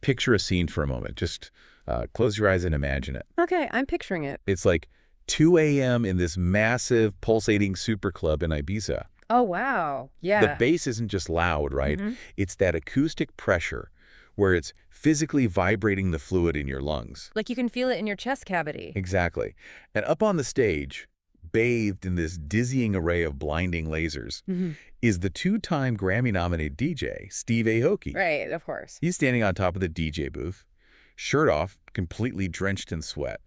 picture a scene for a moment. Just close your eyes and imagine it. Okay, I'm picturing it. It's like 2 a.m. in this massive pulsating super club in Ibiza. Oh, wow. The Yeah. bass isn't just loud, right? Mm-hmm. It's that acoustic pressure where it's physically vibrating the fluid in your lungs. Like you can feel it in your chest cavity. Exactly. And up on the stage, bathed in this dizzying array of blinding lasers, Mm-hmm. is the two-time Grammy-nominated DJ, Steve Aoki. Right, of course. He's standing on top of the DJ booth, shirt off, completely drenched in sweat,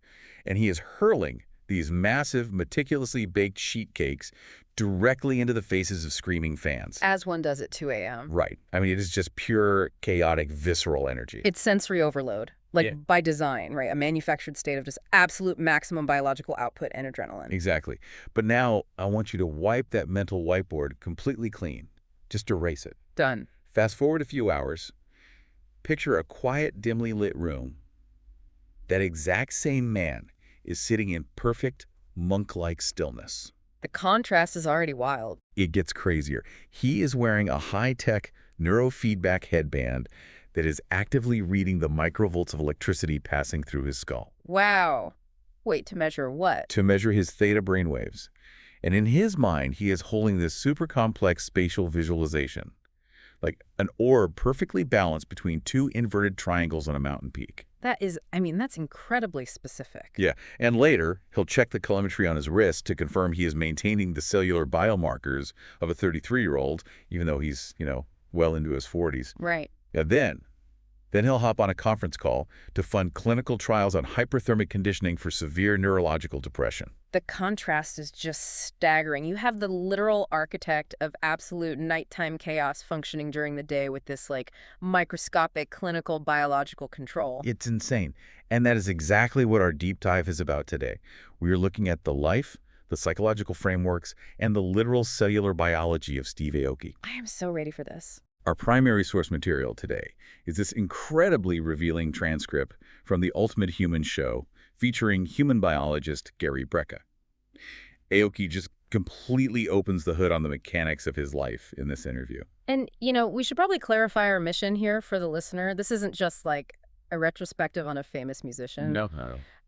and he is hurling these massive, meticulously baked sheet cakes directly into the faces of screaming fans. As one does at 2 a.m. Right. I mean, it is just pure, chaotic, visceral energy. It's sensory overload, like Yeah. by design, right? A manufactured state of just absolute maximum biological output and adrenaline. Exactly. But now I want you to wipe that mental whiteboard completely clean. Just erase it. Done. Fast forward a few hours. Picture a quiet, dimly lit room. That exact same man is sitting in perfect, monk-like stillness. The contrast is already wild. It gets crazier. He is wearing a high-tech neurofeedback headband that is actively reading the microvolts of electricity passing through his skull Wow. Wait, to measure what? to measure his theta brainwaves. And in his mind, he is holding this super complex spatial visualization, like an orb perfectly balanced between two inverted triangles on a mountain peak. That is, I mean, that's incredibly specific. Yeah, and later, he'll check the telemetry on his wrist to confirm he is maintaining the cellular biomarkers of a 33-year-old, even though he's, well into his 40s. Right. Yeah, then he'll hop on a conference call to fund clinical trials on hyperthermic conditioning for severe neurological depression. The contrast is just staggering. You have the literal architect of absolute nighttime chaos functioning during the day with this, like, microscopic clinical biological control. It's insane. And that is exactly what our deep dive is about today. We are looking at the life, the psychological frameworks, and the literal cellular biology of Steve Aoki. I am so ready for this. Our primary source material today is this incredibly revealing transcript from The Ultimate Human Show featuring human biologist Gary Brecka. Aoki just completely opens the hood on the mechanics of his life in this interview. And, we should probably clarify our mission here for the listener. This isn't just like a retrospective on a famous musician. No.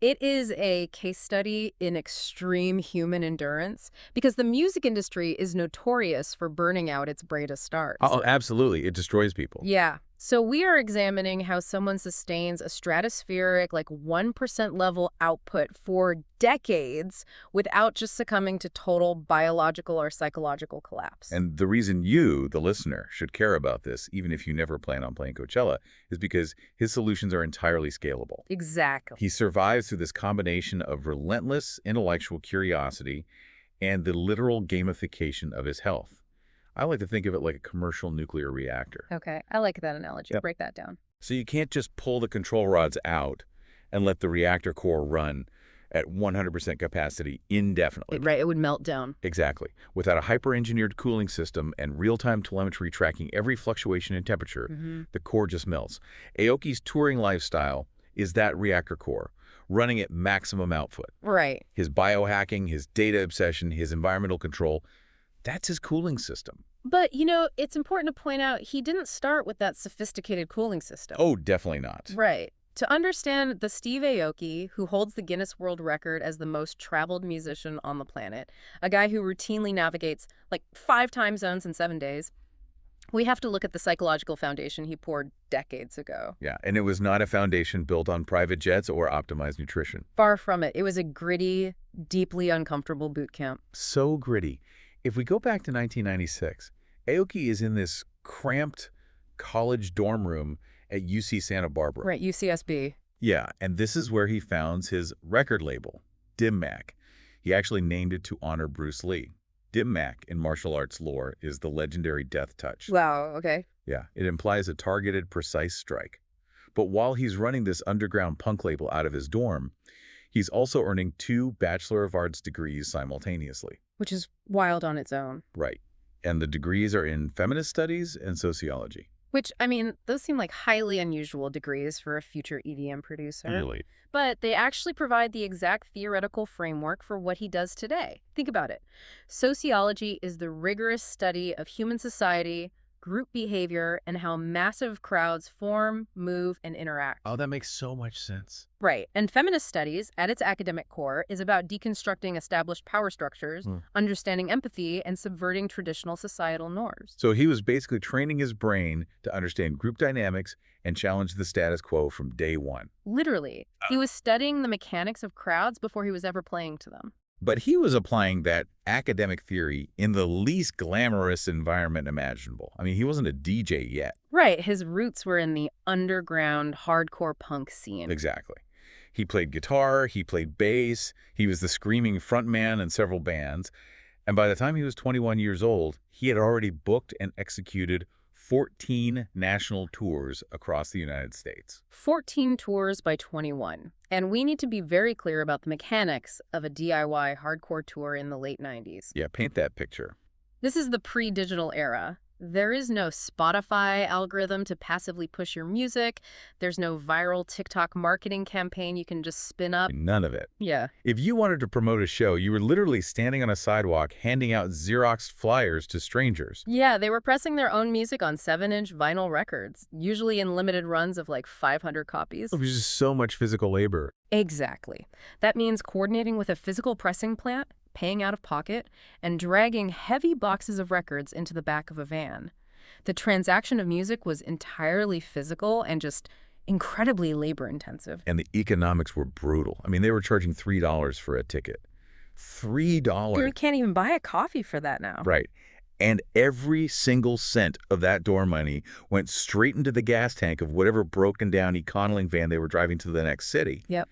It is a case study in extreme human endurance because the music industry is notorious for burning out its brightest stars. Oh, absolutely. It destroys people. Yeah. So we are examining how someone sustains a stratospheric, like 1% level output for decades without just succumbing to total biological or psychological collapse. And the reason you, the listener, should care about this, even if you never plan on playing Coachella, is because his solutions are entirely scalable. Exactly. He survives through this combination of relentless intellectual curiosity and the literal gamification of his health. I like to think of it like a commercial nuclear reactor. Okay, I like that analogy. Yep. Break that down. So you can't just pull the control rods out and let the reactor core run at 100% capacity indefinitely. Right, it would melt down. Exactly. Without a hyper-engineered cooling system and real-time telemetry tracking every fluctuation in temperature, the core just melts. Aoki's touring lifestyle is that reactor core, running at maximum output. Right. His biohacking, his data obsession, his environmental control, that's his cooling system. But, it's important to point out he didn't start with that sophisticated cooling system. Oh, definitely not. Right. To understand the Steve Aoki, who holds the Guinness World Record as the most traveled musician on the planet, a guy who routinely navigates like 5 time zones in 7 days, we have to look at the psychological foundation he poured decades ago. Yeah, and it was not a foundation built on private jets or optimized nutrition. Far from it. It was a gritty, deeply uncomfortable boot camp. So gritty. If we go back to 1996, Aoki is in this cramped college dorm room at UC Santa Barbara. Right, UCSB. Yeah, and this is where he founds his record label, DimMac. He actually named it to honor Bruce Lee. DimMac in martial arts lore is the legendary death touch. Wow, okay. Yeah, it implies a targeted, precise strike. But while he's running this underground punk label out of his dorm, he's also earning 2 Bachelor of Arts degrees simultaneously. Which is wild on its own. Right. And the degrees are in feminist studies and sociology. Which, those seem like highly unusual degrees for a future EDM producer. Really? But they actually provide the exact theoretical framework for what he does today. Think about it. Sociology is the rigorous study of human society, group behavior, and how massive crowds form, move, and interact. Oh, that makes so much sense. Right. And feminist studies, at its academic core, is about deconstructing established power structures, understanding empathy, and subverting traditional societal norms. So he was basically training his brain to understand group dynamics and challenge the status quo from day one. Literally. He was studying the mechanics of crowds before he was ever playing to them. But he was applying that academic theory in the least glamorous environment imaginable. I mean, he wasn't a DJ yet. Right. His roots were in the underground hardcore punk scene. Exactly. He played guitar, he played bass, he was the screaming frontman in several bands. And by the time he was 21 years old, he had already booked and executed 14 national tours across the United States. 14 tours by 21. And we need to be very clear about the mechanics of a DIY hardcore tour in the late 90s. Yeah, paint that picture. This is the pre-digital era. There is no Spotify algorithm to passively push your music. There's no viral TikTok marketing campaign you can just spin up. None of it. Yeah. If you wanted to promote a show, you were literally standing on a sidewalk handing out Xerox flyers to strangers. Yeah, they were pressing their own music on 7-inch vinyl records, usually in limited runs of like 500 copies. It was just so much physical labor. Exactly. That means coordinating with a physical pressing plant, paying out of pocket, and dragging heavy boxes of records into the back of a van. The transaction of music was entirely physical and just incredibly labor-intensive. And the economics were brutal. I mean, they were charging $3 for a ticket. $3. You can't even buy a coffee for that now. Right. And every single cent of that door money went straight into the gas tank of whatever broken down econoling van they were driving to the next city. Yep.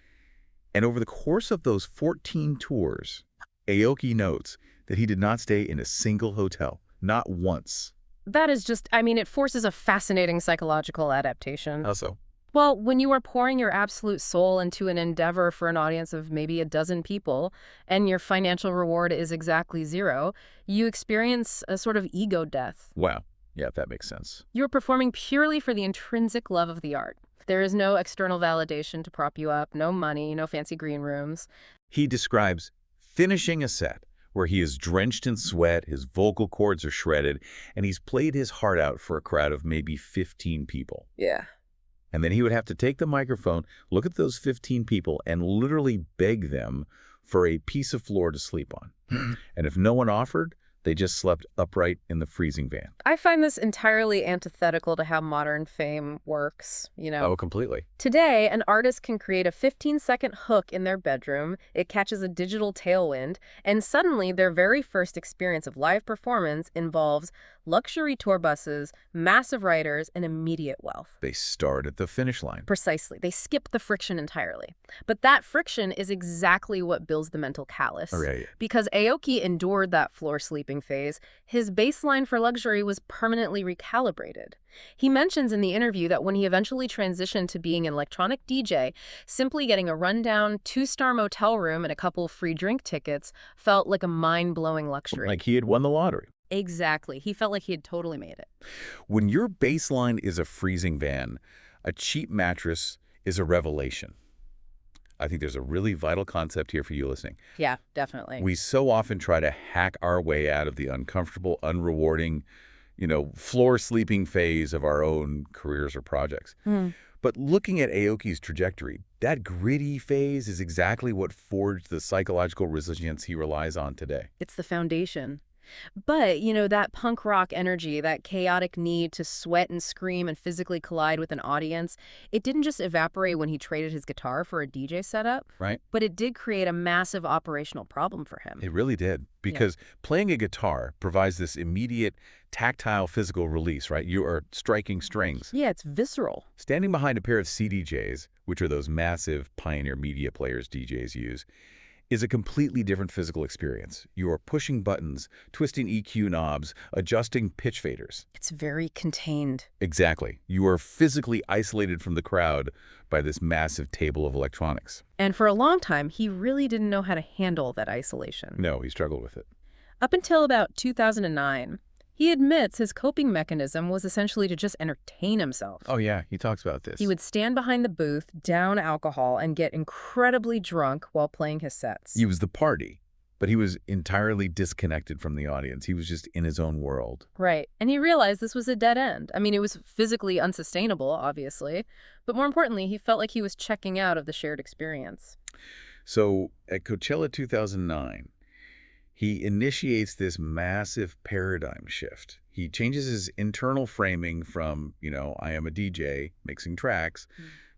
And over the course of those 14 tours, Aoki notes that he did not stay in a single hotel, not once. That is just, I mean, it forces a fascinating psychological adaptation. How so? Well, when you are pouring your absolute soul into an endeavor for an audience of maybe a dozen people, and your financial reward is exactly zero, you experience a sort of ego death. Wow. Yeah, that makes sense. You're performing purely for the intrinsic love of the art. There is no external validation to prop you up, no money, no fancy green rooms. He describes finishing a set where he is drenched in sweat, his vocal cords are shredded, and he's played his heart out for a crowd of maybe 15 people. Yeah. And then he would have to take the microphone, look at those 15 people, and literally beg them for a piece of floor to sleep on. And if no one offered, they just slept upright in the freezing van. I find this entirely antithetical to how modern fame works, you know. Oh, completely. Today, an artist can create a 15-second hook in their bedroom, it catches a digital tailwind, and suddenly their very first experience of live performance involves luxury tour buses, massive writers, and immediate wealth. They start at the finish line. Precisely. They skip the friction entirely. But that friction is exactly what builds the mental callus. Oh, yeah. Because Aoki endured that floor sleeping phase, his baseline for luxury was permanently recalibrated. He mentions in the interview that when he eventually transitioned to being an electronic DJ, simply getting a rundown 2-star motel room and a couple free drink tickets felt like a mind-blowing luxury. Like he had won the lottery. Exactly. He felt like he had totally made it. When your baseline is a freezing van, a cheap mattress is a revelation. I think there's a really vital concept here for you listening. Yeah, definitely. We so often try to hack our way out of the uncomfortable, unrewarding, floor sleeping phase of our own careers or projects. But looking at Aoki's trajectory, that gritty phase is exactly what forged the psychological resilience he relies on today. It's the foundation. But, that punk rock energy, that chaotic need to sweat and scream and physically collide with an audience, it didn't just evaporate when he traded his guitar for a DJ setup. Right. But it did create a massive operational problem for him. It really did. Because playing a guitar provides this immediate tactile physical release, right? You are striking strings. Yeah, it's visceral. Standing behind a pair of CDJs, which are those massive Pioneer media players DJs use, is a completely different physical experience. You are pushing buttons, twisting EQ knobs, adjusting pitch faders. It's very contained. Exactly. You are physically isolated from the crowd by this massive table of electronics. And for a long time, he really didn't know how to handle that isolation. No, he struggled with it. Up until about 2009, he admits his coping mechanism was essentially to just entertain himself. Oh, yeah. He talks about this. He would stand behind the booth, down alcohol, and get incredibly drunk while playing his sets. He was the party. but he was entirely disconnected from the audience. He was just in his own world. Right. And he realized this was a dead end. I mean, it was physically unsustainable, obviously, but more importantly, he felt like he was checking out of the shared experience. So at Coachella 2009, he initiates this massive paradigm shift. He changes his internal framing from, I am a DJ mixing tracks,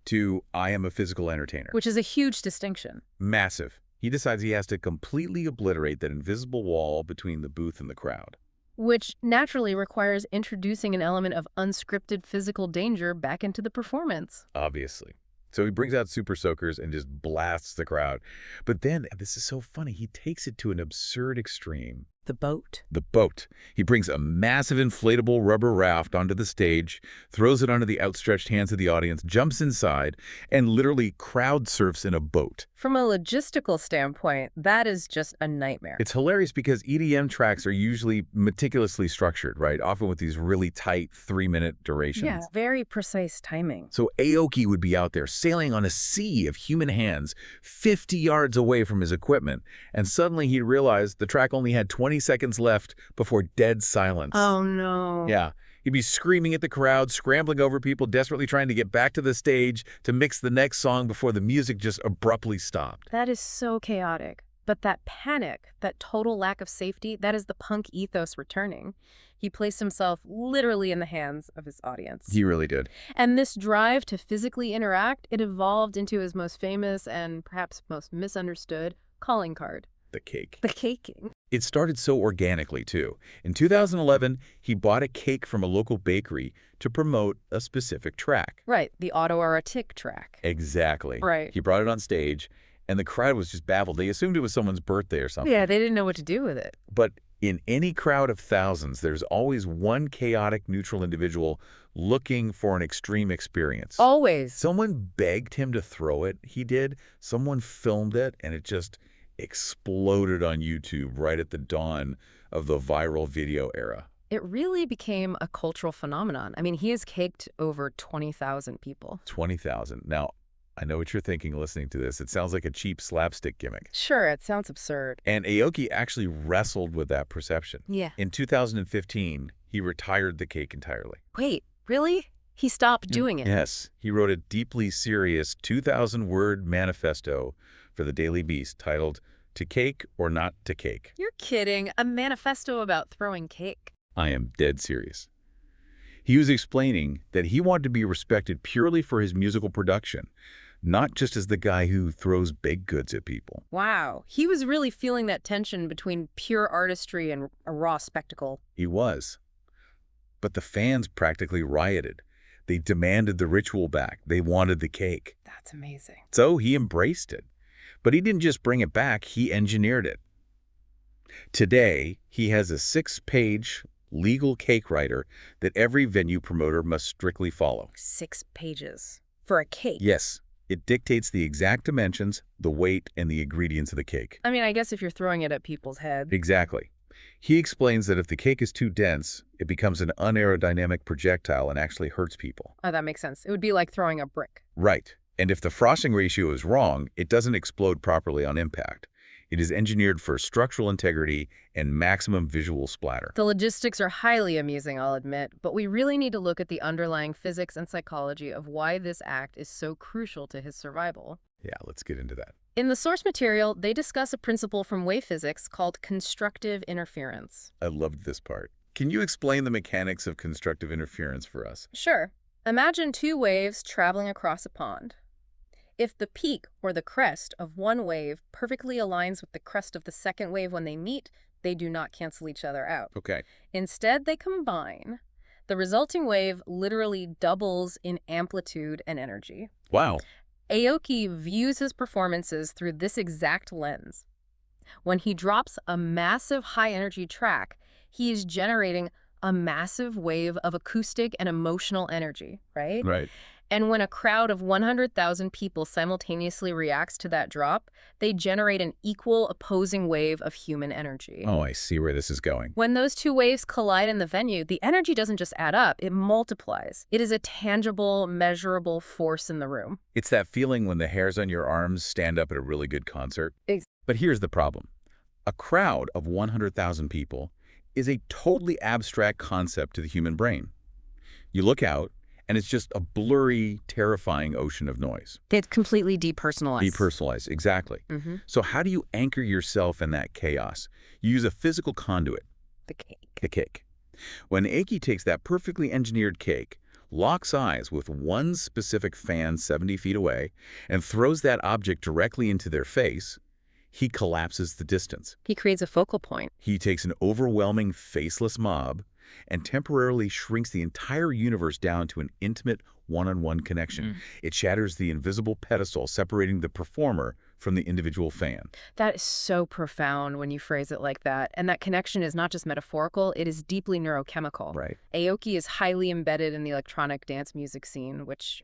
to I am a physical entertainer. Which is a huge distinction. Massive. He decides he has to completely obliterate that invisible wall between the booth and the crowd. Which naturally requires introducing an element of unscripted physical danger back into the performance. Obviously. So he brings out super soakers and just blasts the crowd. But then, this is so funny, he takes it to an absurd extreme. The boat. The boat. He brings a massive inflatable rubber raft onto the stage, throws it onto the outstretched hands of the audience, jumps inside, and literally crowd surfs in a boat. From a logistical standpoint, that is just a nightmare. It's hilarious because EDM tracks are usually meticulously structured, right? Often with these really tight 3-minute durations. Yeah, very precise timing. So Aoki would be out there sailing on a sea of human hands 50 yards away from his equipment, and suddenly he realized the track only had 20 seconds left before dead silence. Oh, no. Yeah. He'd be screaming at the crowd, scrambling over people, desperately trying to get back to the stage to mix the next song before the music just abruptly stopped. That is so chaotic. But that panic, that total lack of safety, that is the punk ethos returning. He placed himself literally in the hands of his audience. He really did. And this drive to physically interact, it evolved into his most famous and perhaps most misunderstood calling card. The cake. The caking. It started so organically, too. In 2011, he bought a cake from a local bakery to promote a specific track. Right, the autoerotic track. Exactly. Right. He brought it on stage, and the crowd was just baffled. They assumed it was someone's birthday or something. Yeah, they didn't know what to do with it. But in any crowd of thousands, there's always one chaotic, neutral individual looking for an extreme experience. Always. Someone begged him to throw it. He did. Someone filmed it, and it just exploded on YouTube right at the dawn of the viral video era. It really became a cultural phenomenon. I mean, he has caked over 20,000 people. 20,000. Now, I know what you're thinking listening to this. It sounds like a cheap slapstick gimmick. Sure, it sounds absurd. And Aoki actually wrestled with that perception. Yeah. In 2015, he retired the cake entirely. Wait, really? He stopped doing it? Yes. He wrote a deeply serious 2,000-word manifesto for the Daily Beast titled, "To Cake or Not to Cake." You're kidding. A manifesto about throwing cake. I am dead serious. He was explaining that he wanted to be respected purely for his musical production, not just as the guy who throws baked goods at people. Wow. He was really feeling that tension between pure artistry and a raw spectacle. He was. But the fans practically rioted. They demanded the ritual back. They wanted the cake. That's amazing. So he embraced it. But he didn't just bring it back, he engineered it. Today, he has a 6-page legal cake writer that every venue promoter must strictly follow. 6 pages. For a cake? Yes. It dictates the exact dimensions, the weight, and the ingredients of the cake. I mean, I guess if you're throwing it at people's heads. Exactly. He explains that if the cake is too dense, it becomes an unaerodynamic projectile and actually hurts people. Oh, that makes sense. It would be like throwing a brick. Right. And if the frosting ratio is wrong, it doesn't explode properly on impact. It is engineered for structural integrity and maximum visual splatter. The logistics are highly amusing, I'll admit, but we really need to look at the underlying physics and psychology of why this act is so crucial to his survival. Yeah, let's get into that. In the source material, they discuss a principle from wave physics called constructive interference. I loved this part. Can you explain the mechanics of constructive interference for us? Sure. Imagine 2 waves traveling across a pond. If the peak or the crest of one wave perfectly aligns with the crest of the second wave when they meet, they do not cancel each other out. Okay. Instead, they combine. The resulting wave literally doubles in amplitude and energy. Wow. Aoki views his performances through this exact lens. When he drops a massive high-energy track, he is generating a massive wave of acoustic and emotional energy, right? Right. And when a crowd of 100,000 people simultaneously reacts to that drop, they generate an equal opposing wave of human energy. Oh, I see where this is going. When those 2 waves collide in the venue, the energy doesn't just add up, it multiplies. It is a tangible, measurable force in the room. It's that feeling when the hairs on your arms stand up at a really good concert. Ex- But here's the problem. A crowd of 100,000 people is a totally abstract concept to the human brain. You look out, and it's just a blurry, terrifying ocean of noise. It's completely depersonalized. Depersonalized, exactly. So how do you anchor yourself in that chaos? You use a physical conduit, The cake. the cake. When Aoki takes that perfectly engineered cake, locks eyes with one specific fan 70 feet away, and throws that object directly into their face, he collapses the distance. He creates a focal point. He takes an overwhelming, faceless mob and temporarily shrinks the entire universe down to an intimate one-on-one connection. It shatters the invisible pedestal separating the performer from the individual fan. That is so profound when you phrase it like that. And that connection is not just metaphorical, it is deeply neurochemical. Right. Aoki is highly embedded in the electronic dance music scene, which,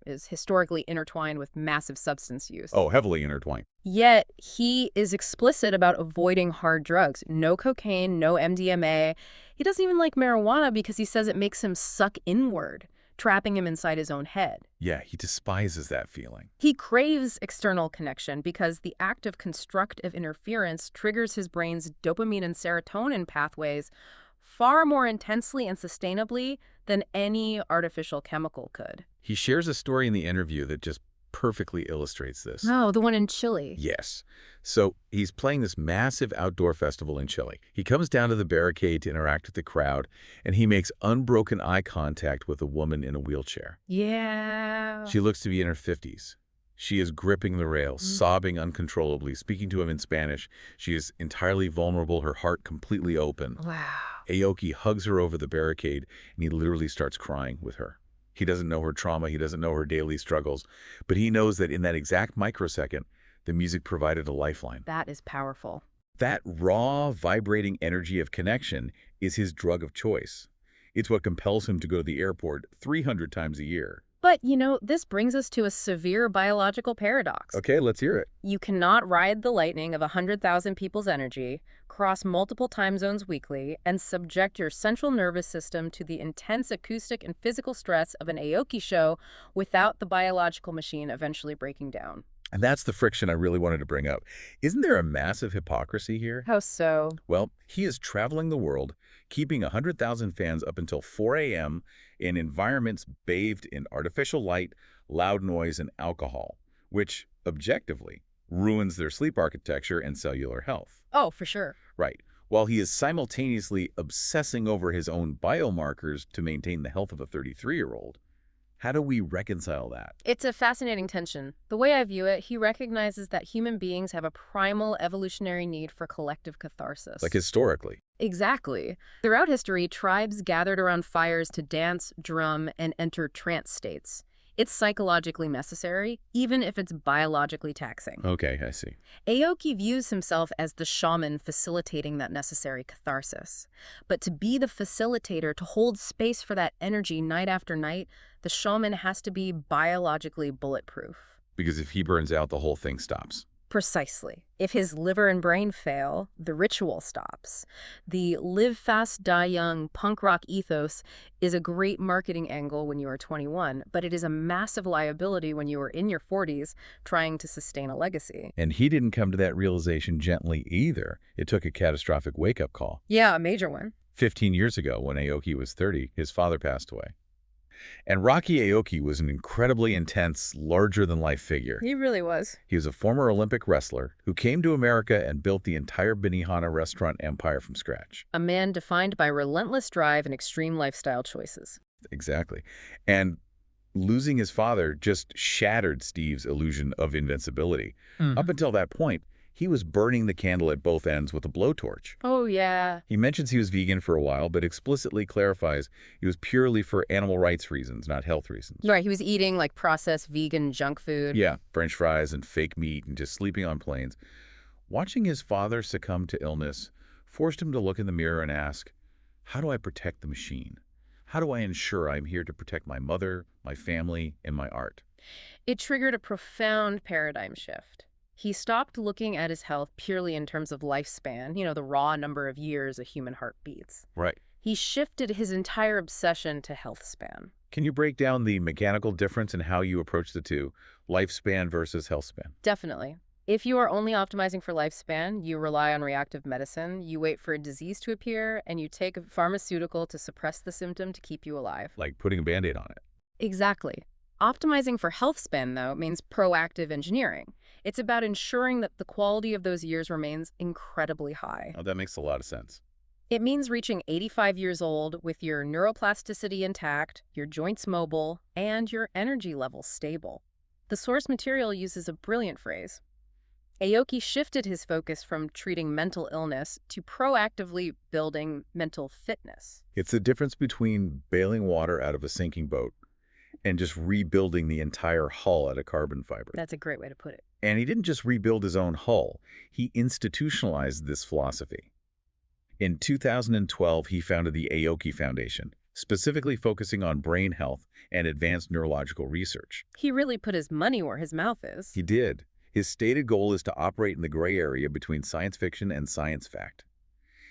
is historically intertwined with massive substance use. Oh, heavily intertwined. Yet he is explicit about avoiding hard drugs. No cocaine, no MDMA. He doesn't even like marijuana because he says it makes him suck inward, trapping him inside his own head. Yeah, he despises that feeling. He craves external connection because the act of constructive interference triggers his brain's dopamine and serotonin pathways far more intensely and sustainably than any artificial chemical could. He shares a story in the interview that just perfectly illustrates this. Oh, the one in Chile. Yes. So he's playing this massive outdoor festival in Chile. He comes down to the barricade to interact with the crowd, and he makes unbroken eye contact with a woman in a wheelchair. Yeah. She looks to be in her 50s. She is gripping the rails, sobbing uncontrollably, speaking to him in Spanish. She is entirely vulnerable, her heart completely open. Wow. Aoki hugs her over the barricade, and he literally starts crying with her. He doesn't know her trauma, he doesn't know her daily struggles, but he knows that in that exact microsecond, the music provided a lifeline. That is powerful. That raw, vibrating energy of connection is his drug of choice. It's what compels him to go to the airport 300 times a year. But, this brings us to a severe biological paradox. Okay, let's hear it. You cannot ride the lightning of 100,000 people's energy, cross multiple time zones weekly, and subject your central nervous system to the intense acoustic and physical stress of an Aoki show without the biological machine eventually breaking down. And that's the friction I really wanted to bring up. Isn't there a massive hypocrisy here? How so? Well, he is traveling the world, keeping 100,000 fans up until 4 a.m. in environments bathed in artificial light, loud noise, and alcohol, which, objectively, ruins their sleep architecture and cellular health. Oh, for sure. Right. While he is simultaneously obsessing over his own biomarkers to maintain the health of a 33-year-old. How do we reconcile that? It's a fascinating tension. The way I view it, he recognizes that human beings have a primal evolutionary need for collective catharsis. Like historically. Exactly. Throughout history, tribes gathered around fires to dance, drum, and enter trance states. It's psychologically necessary, even if it's biologically taxing. Okay, I see. Aoki views himself as the shaman facilitating that necessary catharsis. But to be the facilitator, to hold space for that energy night after night, the shaman has to be biologically bulletproof. Because if he burns out, the whole thing stops. Precisely. If his liver and brain fail, the ritual stops. The live fast, die young punk rock ethos is a great marketing angle when you are 21, but it is a massive liability when you are in your 40s trying to sustain a legacy. And he didn't come to that realization gently either. It took a catastrophic wake-up call. Yeah, a major one. 15 years ago, when Aoki was 30, his father passed away. And Rocky Aoki was an incredibly intense, larger-than-life figure. He really was. He was a former Olympic wrestler who came to America and built the entire Benihana restaurant empire from scratch. A man defined by relentless drive and extreme lifestyle choices. Exactly. And losing his father just shattered Steve's illusion of invincibility. Up until that point, he was burning the candle at both ends with a blowtorch. Oh, yeah. He mentions he was vegan for a while, but explicitly clarifies he was purely for animal rights reasons, not health reasons. Right, he was eating like processed vegan junk food. Yeah, French fries and fake meat and just sleeping on planes. Watching his father succumb to illness forced him to look in the mirror and ask, how do I protect the machine? How do I ensure I'm here to protect my mother, my family, and my art? It triggered a profound paradigm shift. He stopped looking at his health purely in terms of lifespan, the raw number of years a human heart beats. Right. He shifted his entire obsession to health span. Can you break down the mechanical difference in how you approach the two, lifespan versus health span? Definitely. If you are only optimizing for lifespan, you rely on reactive medicine, you wait for a disease to appear, and you take a pharmaceutical to suppress the symptom to keep you alive. Like putting a Band-Aid on it. Exactly. Optimizing for health span, though, means proactive engineering. It's about ensuring that the quality of those years remains incredibly high. Oh, that makes a lot of sense. It means reaching 85 years old with your neuroplasticity intact, your joints mobile, and your energy levels stable. The source material uses a brilliant phrase. Aoki shifted his focus from treating mental illness to proactively building mental fitness. It's the difference between bailing water out of a sinking boat and just rebuilding the entire hull out of carbon fiber. That's a great way to put it. And he didn't just rebuild his own hull, he institutionalized this philosophy. In 2012, he founded the Aoki Foundation, specifically focusing on brain health and advanced neurological research. He really put his money where his mouth is. He did. His stated goal is to operate in the gray area between science fiction and science fact.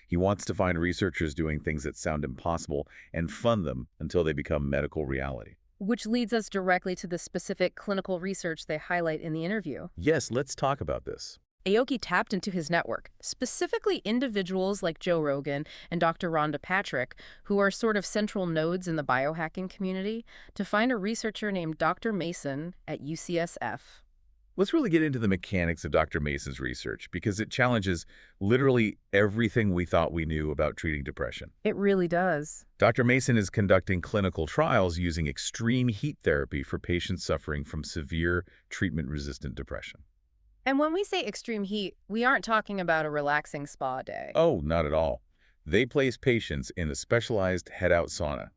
He wants to find researchers doing things that sound impossible and fund them until they become medical reality. Which leads us directly to the specific clinical research they highlight in the interview. Yes, let's talk about this. Aoki tapped into his network, specifically individuals like Joe Rogan and Dr. Rhonda Patrick, who are sort of central nodes in the biohacking community, to find a researcher named Dr. Mason at UCSF. Let's really get into the mechanics of Dr. Mason's research because it challenges literally everything we thought we knew about treating depression. It really does. Dr. Mason is conducting clinical trials using extreme heat therapy for patients suffering from severe treatment-resistant depression. And when we say extreme heat, we aren't talking about a relaxing spa day. Oh, not at all. They place patients in a specialized head-out sauna.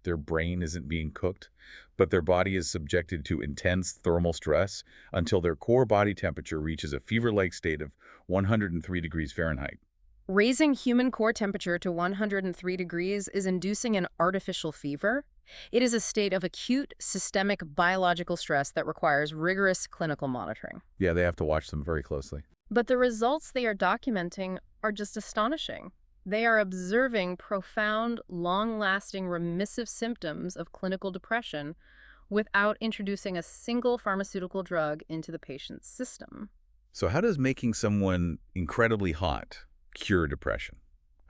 Their brain isn't being cooked, but their body is subjected to intense thermal stress until their core body temperature reaches a fever-like state of 103 degrees Fahrenheit. Raising human core temperature to 103 degrees is inducing an artificial fever. It is a state of acute systemic biological stress that requires rigorous clinical monitoring. Yeah, they have to watch them very closely. But the results they are documenting are just astonishing. They are observing profound, long-lasting remissive symptoms of clinical depression without introducing a single pharmaceutical drug into the patient's system. So how does making someone incredibly hot cure depression?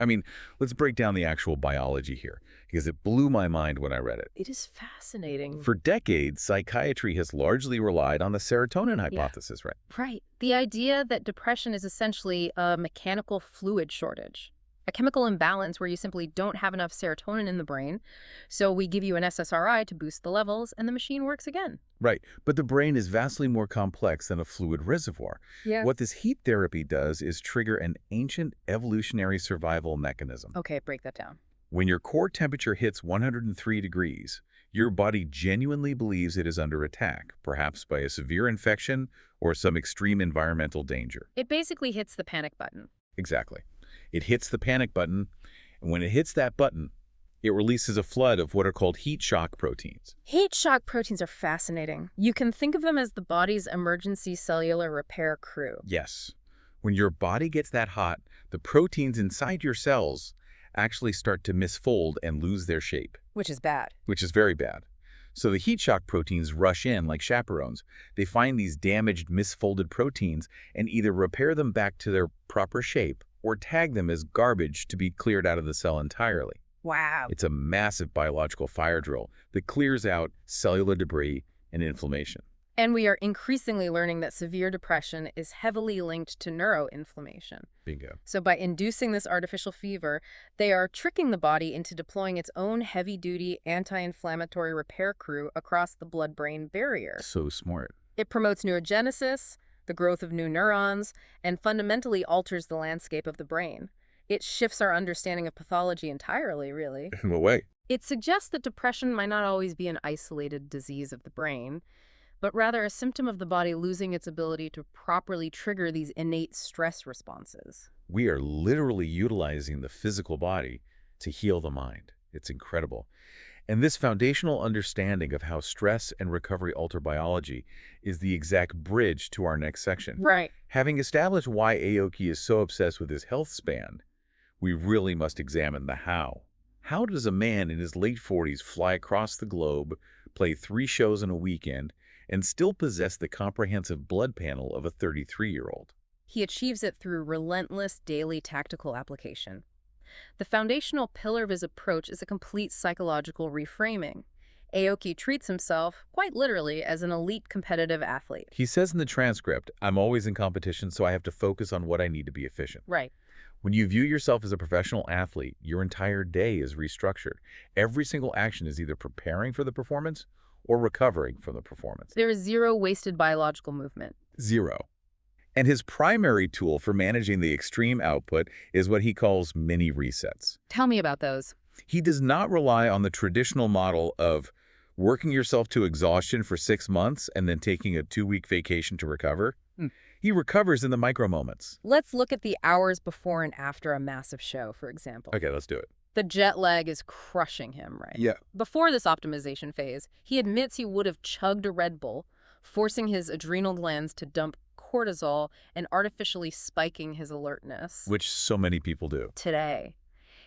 I mean, let's break down the actual biology here, because it blew my mind when I read it. It is fascinating. For decades, psychiatry has largely relied on the serotonin hypothesis, right? Right. The idea that depression is essentially a mechanical fluid shortage, a chemical imbalance where you simply don't have enough serotonin in the brain, so we give you an SSRI to boost the levels, and the machine works again. Right, but the brain is vastly more complex than a fluid reservoir. Yeah. What this heat therapy does is trigger an ancient evolutionary survival mechanism. Okay, break that down. When your core temperature hits 103 degrees, your body genuinely believes it is under attack, perhaps by a severe infection or some extreme environmental danger. It basically hits the panic button. Exactly. It hits the panic button, and when it hits that button, it releases a flood of what are called heat shock proteins. Heat shock proteins are fascinating. You can think of them as the body's emergency cellular repair crew. Yes. When your body gets that hot, the proteins inside your cells actually start to misfold and lose their shape. Which is bad. Which is very bad. So the heat shock proteins rush in like chaperones. They find these damaged, misfolded proteins and either repair them back to their proper shape or tag them as garbage to be cleared out of the cell entirely. Wow. It's a massive biological fire drill that clears out cellular debris and inflammation. And we are increasingly learning that severe depression is heavily linked to neuroinflammation. Bingo. So by inducing this artificial fever, they are tricking the body into deploying its own heavy-duty anti-inflammatory repair crew across the blood-brain barrier. So smart. It promotes neurogenesis, the growth of new neurons, and fundamentally alters the landscape of the brain. It shifts our understanding of pathology entirely, really. In what way? It suggests that depression might not always be an isolated disease of the brain, but rather a symptom of the body losing its ability to properly trigger these innate stress responses. We are literally utilizing the physical body to heal the mind. It's incredible. And this foundational understanding of how stress and recovery alter biology is the exact bridge to our next section. Right. Having established why Aoki is so obsessed with his health span, we really must examine the how. How does a man in his late 40s fly across the globe, play 3 shows in a weekend, and still possess the comprehensive blood panel of a 33-year-old. He achieves it through relentless daily tactical application. The foundational pillar of his approach is a complete psychological reframing. Aoki treats himself, quite literally, as an elite competitive athlete. He says in the transcript, "I'm always in competition, so I have to focus on what I need to be efficient." Right. When you view yourself as a professional athlete, your entire day is restructured. Every single action is either preparing for the performance or recovering from the performance. There is zero wasted biological movement. Zero. And his primary tool for managing the extreme output is what he calls mini resets. Tell me about those. He does not rely on the traditional model of working yourself to exhaustion for 6 months and then taking a 2-week vacation to recover. He recovers in the micro moments. Let's look at the hours before and after a massive show, for example. Okay, let's do it. The jet lag is crushing him, right? Yeah. Before this optimization phase, he admits he would have chugged a Red Bull, forcing his adrenal glands to dump cortisol and artificially spiking his alertness. Which so many people do. Today,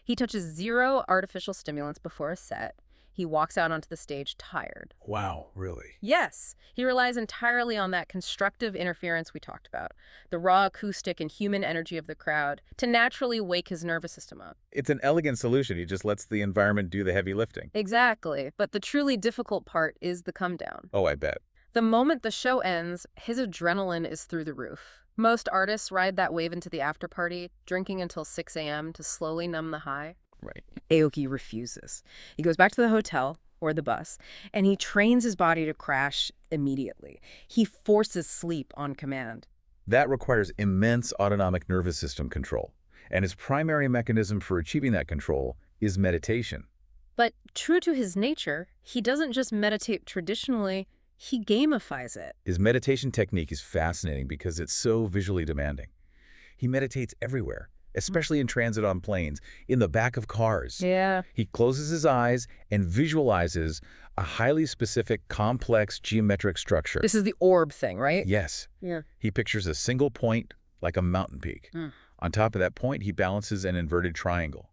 he touches zero artificial stimulants before a set. He walks out onto the stage tired. Wow, really? Yes, he relies entirely on that constructive interference we talked about, the raw acoustic and human energy of the crowd, to naturally wake his nervous system up. It's an elegant solution. He just lets the environment do the heavy lifting. Exactly, but the truly difficult part is the come down. Oh, I bet. The moment the show ends, his adrenaline is through the roof. Most artists ride that wave into the after party, drinking until 6 a.m. to slowly numb the high. Right. Aoki refuses. He goes back to the hotel or the bus, and he trains his body to crash immediately. He forces sleep on command. That requires immense autonomic nervous system control. And his primary mechanism for achieving that control is meditation. But true to his nature, he doesn't just meditate traditionally, he gamifies it. His meditation technique is fascinating because it's so visually demanding. He meditates everywhere, especially in transit on planes, in the back of cars. Yeah. He closes his eyes and visualizes a highly specific, complex geometric structure. This is the orb thing, right? Yes. Yeah. He pictures a single point like a mountain peak. On top of that point, he balances an inverted triangle.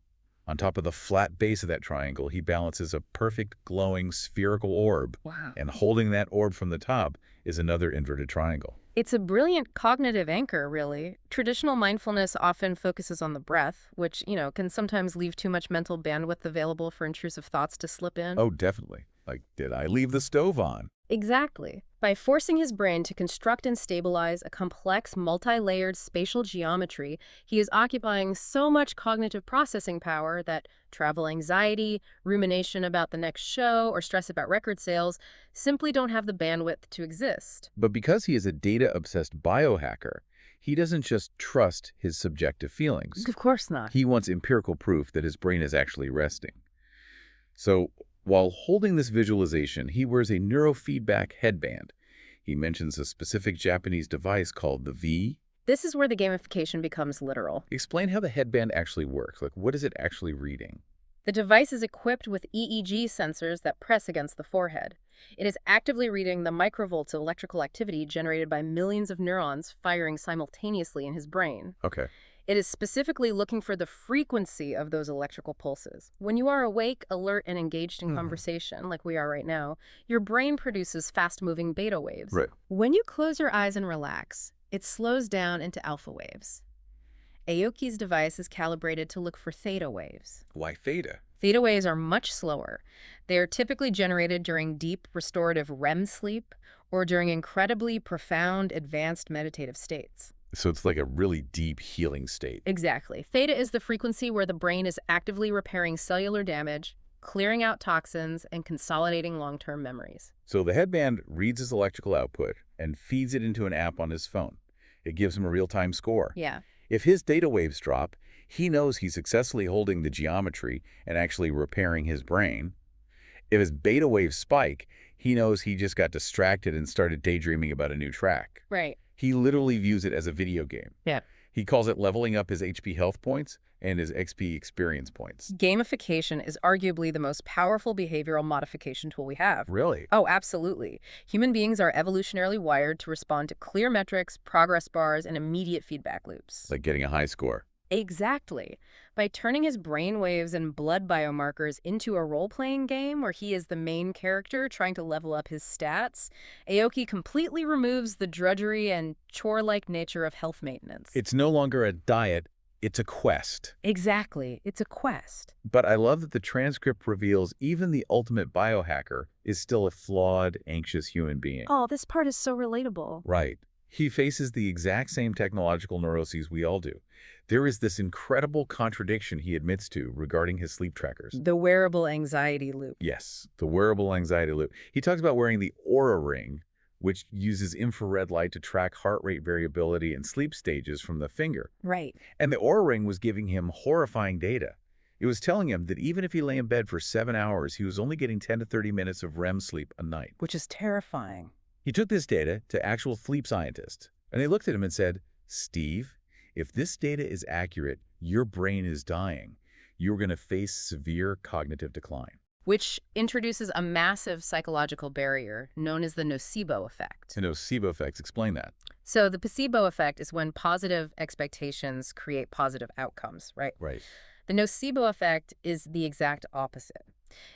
On top of the flat base of that triangle, he balances a perfect, glowing, spherical orb. Wow. And holding that orb from the top is another inverted triangle. It's a brilliant cognitive anchor, really. Traditional mindfulness often focuses on the breath, which, can sometimes leave too much mental bandwidth available for intrusive thoughts to slip in. Oh, definitely. Like, did I leave the stove on? Exactly. By forcing his brain to construct and stabilize a complex, multi-layered spatial geometry, he is occupying so much cognitive processing power that travel anxiety, rumination about the next show, or stress about record sales simply don't have the bandwidth to exist. But because he is a data-obsessed biohacker, he doesn't just trust his subjective feelings. Of course not. He wants empirical proof that his brain is actually resting. So, while holding this visualization, he wears a neurofeedback headband. He mentions a specific Japanese device called the V. This is where the gamification becomes literal. Explain how the headband actually works. Like, what is it actually reading? The device is equipped with EEG sensors that press against the forehead. It is actively reading the microvolts of electrical activity generated by millions of neurons firing simultaneously in his brain. Okay. It is specifically looking for the frequency of those electrical pulses. When you are awake, alert, and engaged in conversation, like we are right now, your brain produces fast-moving beta waves. Right. When you close your eyes and relax, it slows down into alpha waves. Aoki's device is calibrated to look for theta waves. Why theta? Theta waves are much slower. They are typically generated during deep, restorative REM sleep or during incredibly profound, advanced meditative states. So it's like a really deep healing state. Exactly. Theta is the frequency where the brain is actively repairing cellular damage, clearing out toxins, and consolidating long-term memories. So the headband reads his electrical output and feeds it into an app on his phone. It gives him a real-time score. Yeah. If his data waves drop, he knows he's successfully holding the geometry and actually repairing his brain. If his beta waves spike, he knows he just got distracted and started daydreaming about a new track. Right. He literally views it as a video game. Yeah. He calls it leveling up his HP health points and his XP experience points. Gamification is arguably the most powerful behavioral modification tool we have. Really? Oh, absolutely. Human beings are evolutionarily wired to respond to clear metrics, progress bars, and immediate feedback loops. Like getting a high score. Exactly. By turning his brainwaves and blood biomarkers into a role-playing game where he is the main character trying to level up his stats, Aoki completely removes the drudgery and chore-like nature of health maintenance. It's no longer a diet, it's a quest. Exactly. It's a quest. But I love that the transcript reveals even the ultimate biohacker is still a flawed, anxious human being. Oh, this part is so relatable. Right. He faces the exact same technological neuroses we all do. There is this incredible contradiction he admits to regarding his sleep trackers. The wearable anxiety loop. Yes, the wearable anxiety loop. He talks about wearing the Aura Ring, which uses infrared light to track heart rate variability and sleep stages from the finger. Right. And the Aura Ring was giving him horrifying data. It was telling him that even if he lay in bed for 7 hours, he was only getting 10 to 30 minutes of REM sleep a night. Which is terrifying. He took this data to actual sleep scientists, and they looked at him and said, Steve, if this data is accurate, your brain is dying. You're going to face severe cognitive decline. Which introduces a massive psychological barrier known as the nocebo effect. The nocebo effects, explain that. So the placebo effect is when positive expectations create positive outcomes, right? Right. The nocebo effect is the exact opposite.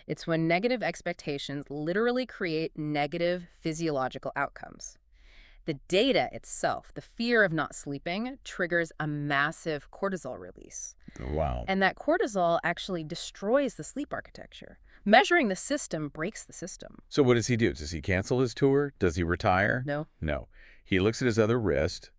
It's when negative expectations literally create negative physiological outcomes. The data itself, the fear of not sleeping, triggers a massive cortisol release. Wow. And that cortisol actually destroys the sleep architecture. Measuring the system breaks the system. So what does he do? Does he cancel his tour? Does he retire? No. No. He looks at his other wrist.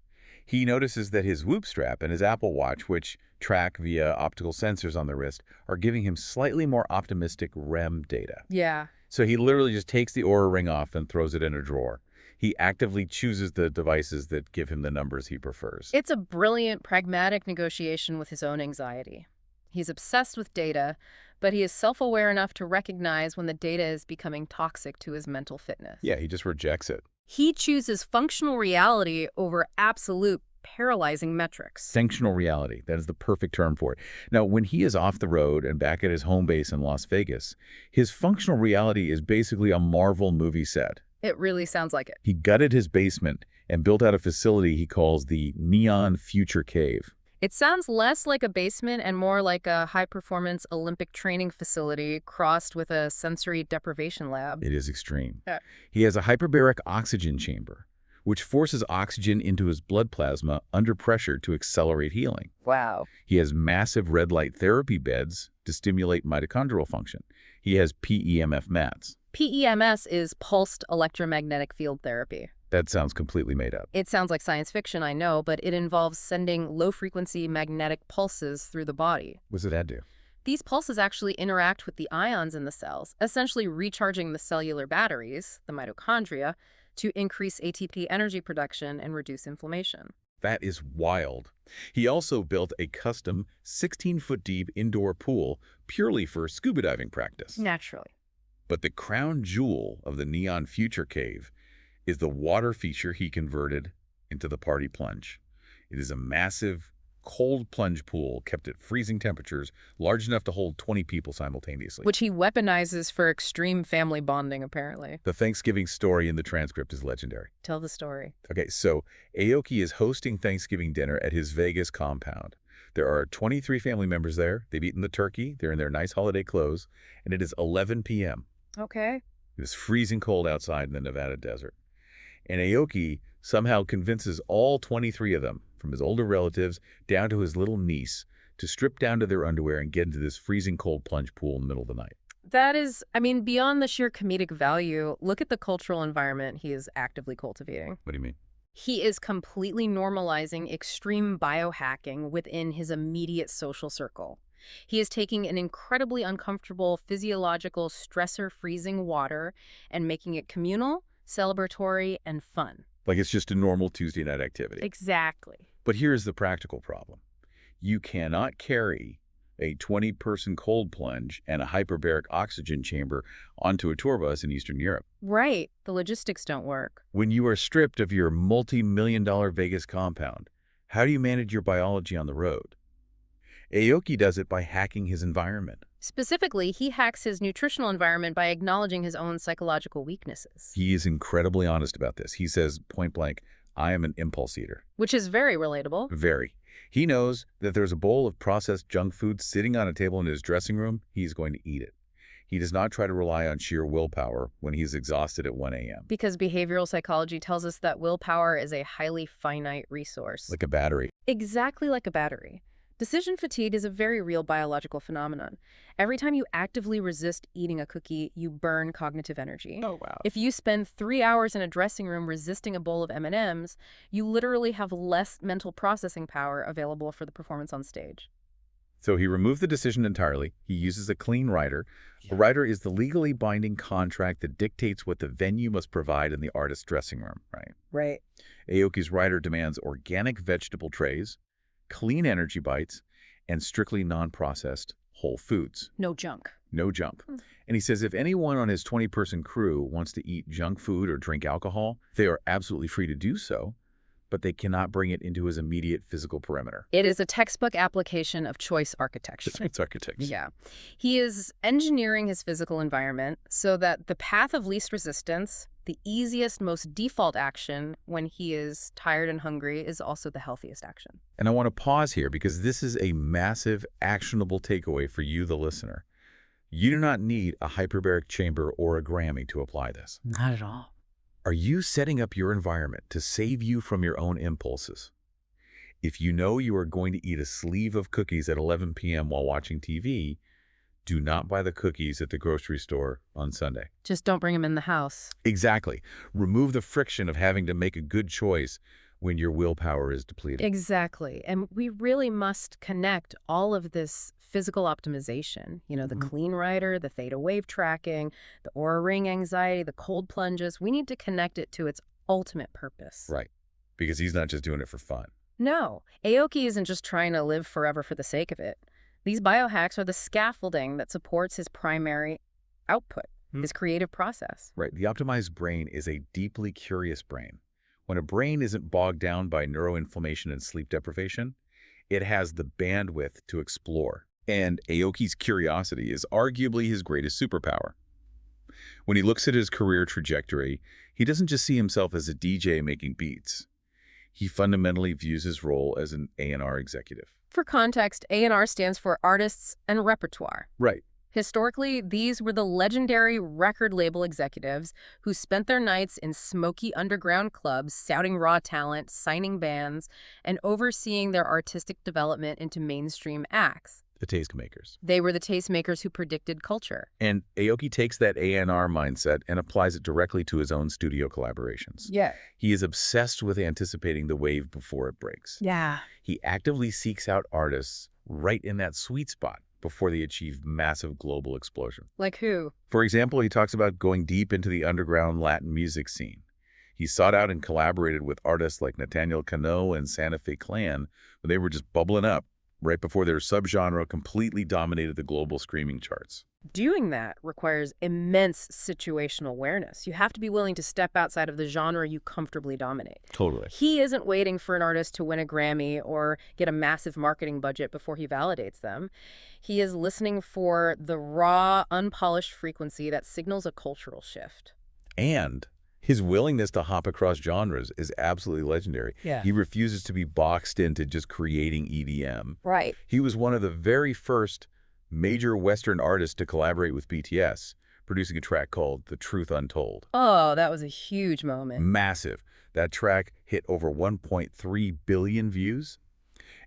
He notices that his Whoop strap and his Apple Watch, which track via optical sensors on the wrist, are giving him slightly more optimistic REM data. Yeah. So he literally just takes the Aura Ring off and throws it in a drawer. He actively chooses the devices that give him the numbers he prefers. It's a brilliant, pragmatic negotiation with his own anxiety. He's obsessed with data, but he is self-aware enough to recognize when the data is becoming toxic to his mental fitness. Yeah, he just rejects it. He chooses functional reality over absolute paralyzing metrics. Functional reality, that is the perfect term for it. Now, when he is off the road and back at his home base in Las Vegas, his functional reality is basically a Marvel movie set. It really sounds like it. He gutted his basement and built out a facility he calls the Neon Future Cave. It sounds less like a basement and more like a high-performance Olympic training facility crossed with a sensory deprivation lab. It is extreme. He has a hyperbaric oxygen chamber, which forces oxygen into his blood plasma under pressure to accelerate healing. Wow. He has massive red light therapy beds to stimulate mitochondrial function. He has PEMF mats. PEMS is pulsed electromagnetic field therapy. That sounds completely made up. It sounds like science fiction, I know, but it involves sending low-frequency magnetic pulses through the body. What does that do? These pulses actually interact with the ions in the cells, essentially recharging the cellular batteries, the mitochondria, to increase ATP energy production and reduce inflammation. That is wild. He also built a custom 16-foot-deep indoor pool purely for scuba diving practice. Naturally. But the crown jewel of the Neon Future Cave is the water feature he converted into the party plunge. It is a massive, cold plunge pool kept at freezing temperatures, large enough to hold 20 people simultaneously. Which he weaponizes for extreme family bonding, apparently. The Thanksgiving story in the transcript is legendary. Tell the story. Okay, so Aoki is hosting Thanksgiving dinner at his Vegas compound. There are 23 family members there. They've eaten the turkey. They're in their nice holiday clothes. And it is 11 p.m. Okay. It is freezing cold outside in the Nevada desert. And Aoki somehow convinces all 23 of them, from his older relatives down to his little niece, to strip down to their underwear and get into this freezing cold plunge pool in the middle of the night. That is, I mean, beyond the sheer comedic value, look at the cultural environment he is actively cultivating. What do you mean? He is completely normalizing extreme biohacking within his immediate social circle. He is taking an incredibly uncomfortable physiological stressor freezing water and making it communal, celebratory, and fun. Like it's just a normal Tuesday night activity. Exactly. But here's the practical problem. You cannot carry a 20-person cold plunge and a hyperbaric oxygen chamber onto a tour bus in Eastern Europe. Right. The logistics don't work. When you are stripped of your multi-million-dollar Vegas compound, how do you manage your biology on the road? Aoki does it by hacking his environment. Specifically, he hacks his nutritional environment by acknowledging his own psychological weaknesses. He is incredibly honest about this. He says, point blank, I am an impulse eater. Which is very relatable. Very. He knows that there's a bowl of processed junk food sitting on a table in his dressing room. He's going to eat it. He does not try to rely on sheer willpower when he's exhausted at 1 a.m. Because behavioral psychology tells us that willpower is a highly finite resource. Like a battery. Exactly like a battery. Decision fatigue is a very real biological phenomenon. Every time you actively resist eating a cookie, you burn cognitive energy. Oh, wow. If you spend 3 hours in a dressing room resisting a bowl of M&Ms, you literally have less mental processing power available for the performance on stage. So he removed the decision entirely. He uses a clean rider. A rider is the legally binding contract that dictates what the venue must provide in the artist's dressing room, right? Right. Aoki's rider demands organic vegetable trays, clean energy bites, and strictly non-processed whole foods. No junk. No junk. And he says if anyone on his 20-person crew wants to eat junk food or drink alcohol, they are absolutely free to do so, but they cannot bring it into his immediate physical perimeter. It is a textbook application of choice architecture. It's architecture. Yeah. He is engineering his physical environment so that the path of least resistance, the easiest, most default action when he is tired and hungry, is also the healthiest action. And I want to pause here because this is a massive, actionable takeaway for you, the listener. You do not need a hyperbaric chamber or a Grammy to apply this. Not at all. Are you setting up your environment to save you from your own impulses? If you know you are going to eat a sleeve of cookies at 11 p.m. while watching TV, do not buy the cookies at the grocery store on Sunday. Just don't bring them in the house. Exactly. Remove the friction of having to make a good choice when your willpower is depleted. Exactly. And we really must connect all of this physical optimization, the clean rider, the theta wave tracking, the aura ring anxiety, the cold plunges. We need to connect it to its ultimate purpose. Right. Because he's not just doing it for fun. No, Aoki isn't just trying to live forever for the sake of it. These biohacks are the scaffolding that supports his primary output, his creative process. Right. The optimized brain is a deeply curious brain. When a brain isn't bogged down by neuroinflammation and sleep deprivation, it has the bandwidth to explore. And Aoki's curiosity is arguably his greatest superpower. When he looks at his career trajectory, he doesn't just see himself as a DJ making beats. He fundamentally views his role as an A&R executive. For context, A&R stands for Artists and Repertoire. Right. Historically, these were the legendary record label executives who spent their nights in smoky underground clubs, scouting raw talent, signing bands, and overseeing their artistic development into mainstream acts. The tastemakers. They were the tastemakers who predicted culture. And Aoki takes that A&R mindset and applies it directly to his own studio collaborations. Yeah. He is obsessed with anticipating the wave before it breaks. Yeah. He actively seeks out artists right in that sweet spot before they achieve massive global explosion. Like who? For example, he talks about going deep into the underground Latin music scene. He sought out and collaborated with artists like Nathaniel Cano and Santa Fe Clan when they were just bubbling up right before their subgenre completely dominated the global streaming charts. Doing that requires immense situational awareness. You have to be willing to step outside of the genre you comfortably dominate. Totally. He isn't waiting for an artist to win a Grammy or get a massive marketing budget before he validates them. He is listening for the raw, unpolished frequency that signals a cultural shift. And his willingness to hop across genres is absolutely legendary. Yeah. He refuses to be boxed into just creating EDM. Right. He was one of the very first major Western artists to collaborate with BTS, producing a track called The Truth Untold. Oh, that was a huge moment. Massive. That track hit over 1.3 billion views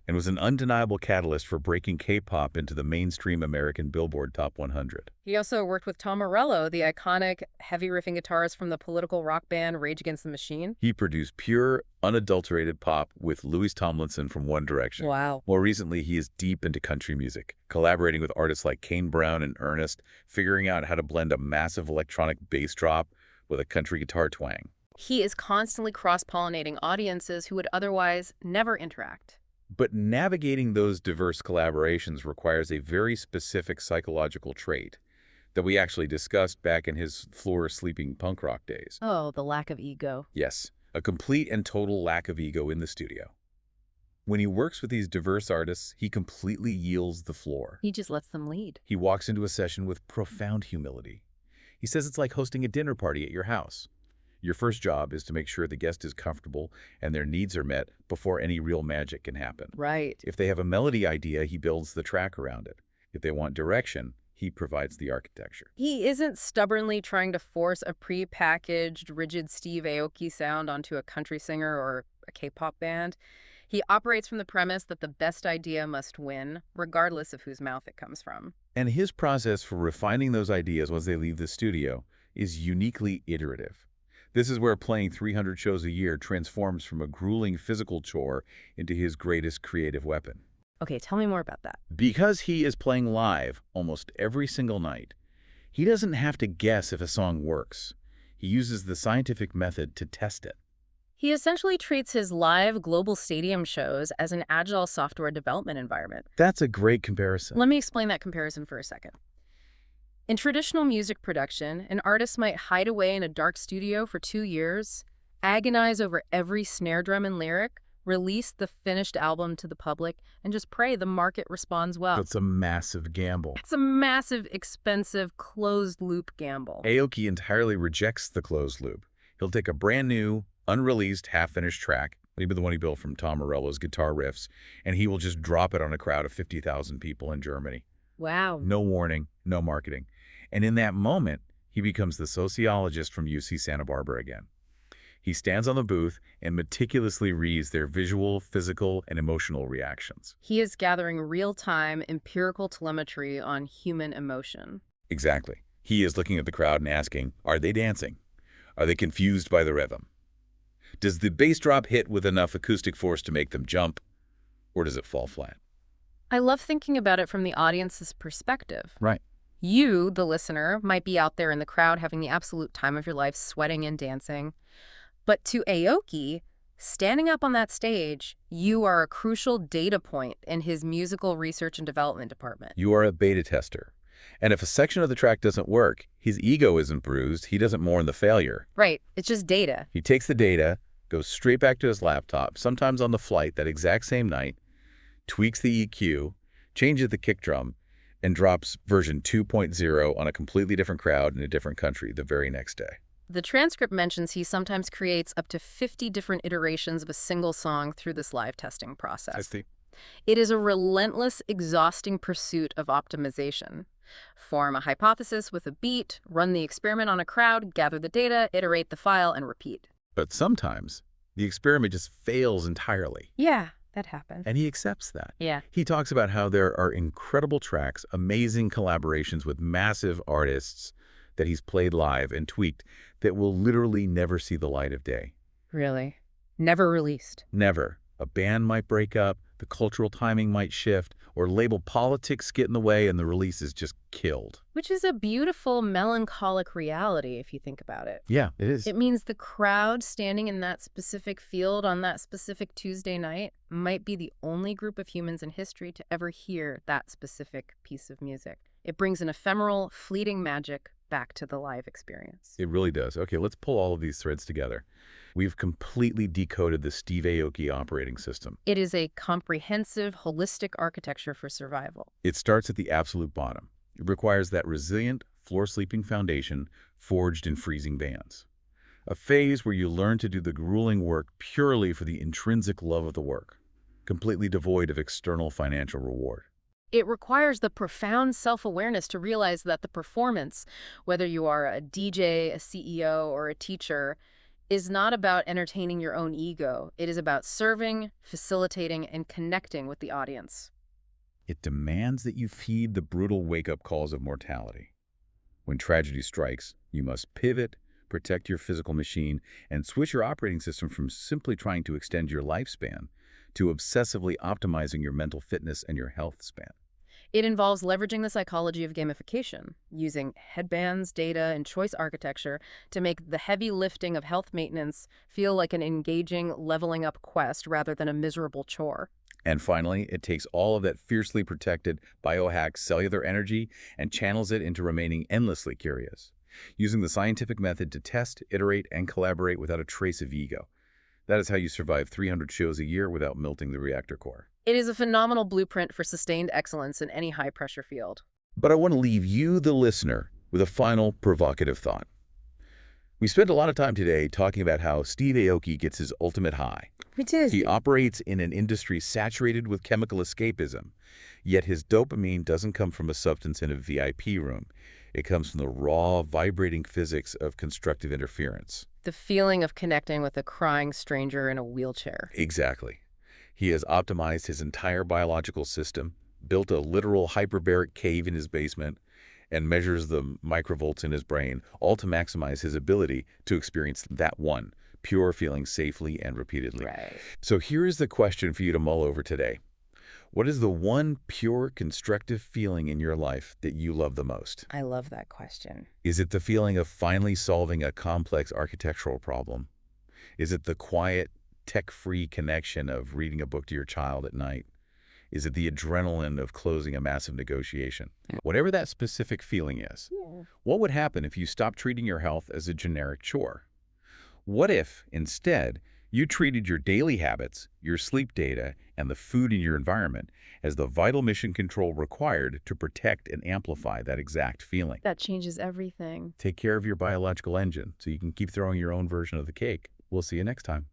and was an undeniable catalyst for breaking K-pop into the mainstream American Billboard Top 100. He also worked with Tom Morello, the iconic heavy riffing guitarist from the political rock band Rage Against the Machine. He produced pure, unadulterated pop with Louis Tomlinson from One Direction. Wow. More recently, he is deep into country music, collaborating with artists like Kane Brown and Ernest, figuring out how to blend a massive electronic bass drop with a country guitar twang. He is constantly cross-pollinating audiences who would otherwise never interact. But navigating those diverse collaborations requires a very specific psychological trait that we actually discussed back in his floor-sleeping punk rock days. Oh, the lack of ego. Yes, a complete and total lack of ego in the studio. When he works with these diverse artists, he completely yields the floor. He just lets them lead. He walks into a session with profound humility. He says it's like hosting a dinner party at your house. Your first job is to make sure the guest is comfortable and their needs are met before any real magic can happen. Right. If they have a melody idea, he builds the track around it. If they want direction, he provides the architecture. He isn't stubbornly trying to force a pre-packaged, rigid Steve Aoki sound onto a country singer or a K-pop band. He operates from the premise that the best idea must win, regardless of whose mouth it comes from. And his process for refining those ideas once they leave the studio is uniquely iterative. This is where playing 300 shows a year transforms from a grueling physical chore into his greatest creative weapon. Okay, tell me more about that. Because he is playing live almost every single night, he doesn't have to guess if a song works. He uses the scientific method to test it. He essentially treats his live global stadium shows as an agile software development environment. That's a great comparison. Let me explain that comparison for a second. In traditional music production, an artist might hide away in a dark studio for 2 years, agonize over every snare drum and lyric, release the finished album to the public, and just pray the market responds well. It's a massive gamble. It's a massive, expensive, closed-loop gamble. Aoki entirely rejects the closed loop. He'll take a brand new, unreleased, half-finished track, maybe the one he built from Tom Morello's guitar riffs, and he will just drop it on a crowd of 50,000 people in Germany. Wow. No warning, no marketing. And in that moment, he becomes the sociologist from UC Santa Barbara again. He stands on the booth and meticulously reads their visual, physical, and emotional reactions. He is gathering real-time empirical telemetry on human emotion. Exactly. He is looking at the crowd and asking, are they dancing? Are they confused by the rhythm? Does the bass drop hit with enough acoustic force to make them jump, or does it fall flat? I love thinking about it from the audience's perspective. Right. You, the listener, might be out there in the crowd having the absolute time of your life, sweating and dancing. But to Aoki, standing up on that stage, you are a crucial data point in his musical research and development department. You are a beta tester. And if a section of the track doesn't work, his ego isn't bruised, he doesn't mourn the failure. Right. It's just data. He takes the data, goes straight back to his laptop, sometimes on the flight that exact same night, tweaks the EQ, changes the kick drum, and drops version 2.0 on a completely different crowd in a different country the very next day. The transcript mentions he sometimes creates up to 50 different iterations of a single song through this live testing process. It is a relentless, exhausting pursuit of optimization. Form a hypothesis with a beat, run the experiment on a crowd, gather the data, iterate the file, and repeat. But sometimes, the experiment just fails entirely. Yeah, that happens. And he accepts that. Yeah. He talks about how there are incredible tracks, amazing collaborations with massive artists that he's played live and tweaked that will literally never see the light of day. Really? Never released? Never. A band might break up, the cultural timing might shift, or label politics get in the way and the release is just killed. Which is a beautiful, melancholic reality if you think about it. Yeah, it is. It means the crowd standing in that specific field on that specific Tuesday night might be the only group of humans in history to ever hear that specific piece of music. It brings an ephemeral, fleeting magic back to the live experience. It really does. Okay, let's pull all of these threads together. We've completely decoded the Steve Aoki operating system. It is a comprehensive, holistic architecture for survival. It starts at the absolute bottom. It requires that resilient, floor-sleeping foundation forged in freezing bands. A phase where you learn to do the grueling work purely for the intrinsic love of the work, completely devoid of external financial reward. It requires the profound self-awareness to realize that the performance, whether you are a DJ, a CEO, or a teacher, is not about entertaining your own ego. It is about serving, facilitating, and connecting with the audience. It demands that you feed the brutal wake-up calls of mortality. When tragedy strikes, you must pivot, protect your physical machine, and switch your operating system from simply trying to extend your lifespan to obsessively optimizing your mental fitness and your health span. It involves leveraging the psychology of gamification, using headbands, data, and choice architecture to make the heavy lifting of health maintenance feel like an engaging, leveling up quest rather than a miserable chore. And finally, it takes all of that fiercely protected biohack cellular energy and channels it into remaining endlessly curious, using the scientific method to test, iterate, and collaborate without a trace of ego. That is how you survive 300 shows a year without melting the reactor core. It is a phenomenal blueprint for sustained excellence in any high-pressure field. But I want to leave you, the listener, with a final provocative thought. We spent a lot of time today talking about how Steve Aoki gets his ultimate high. We did. He operates in an industry saturated with chemical escapism, yet his dopamine doesn't come from a substance in a VIP room. It comes from the raw, vibrating physics of constructive interference. The feeling of connecting with a crying stranger in a wheelchair. Exactly. He has optimized his entire biological system, built a literal hyperbaric cave in his basement, and measures the microvolts in his brain, all to maximize his ability to experience that one pure feeling safely and repeatedly. Right. So here is the question for you to mull over today. What is the one pure constructive feeling in your life that you love the most? I love that question. Is it the feeling of finally solving a complex architectural problem? Is it the quiet, tech-free connection of reading a book to your child at night? Is it the adrenaline of closing a massive negotiation? Whatever that specific feeling is, what would happen if you stopped treating your health as a generic chore? What if, instead, you treated your daily habits, your sleep data, and the food in your environment as the vital mission control required to protect and amplify that exact feeling? That changes everything. Take care of your biological engine so you can keep throwing your own version of the cake. We'll see you next time.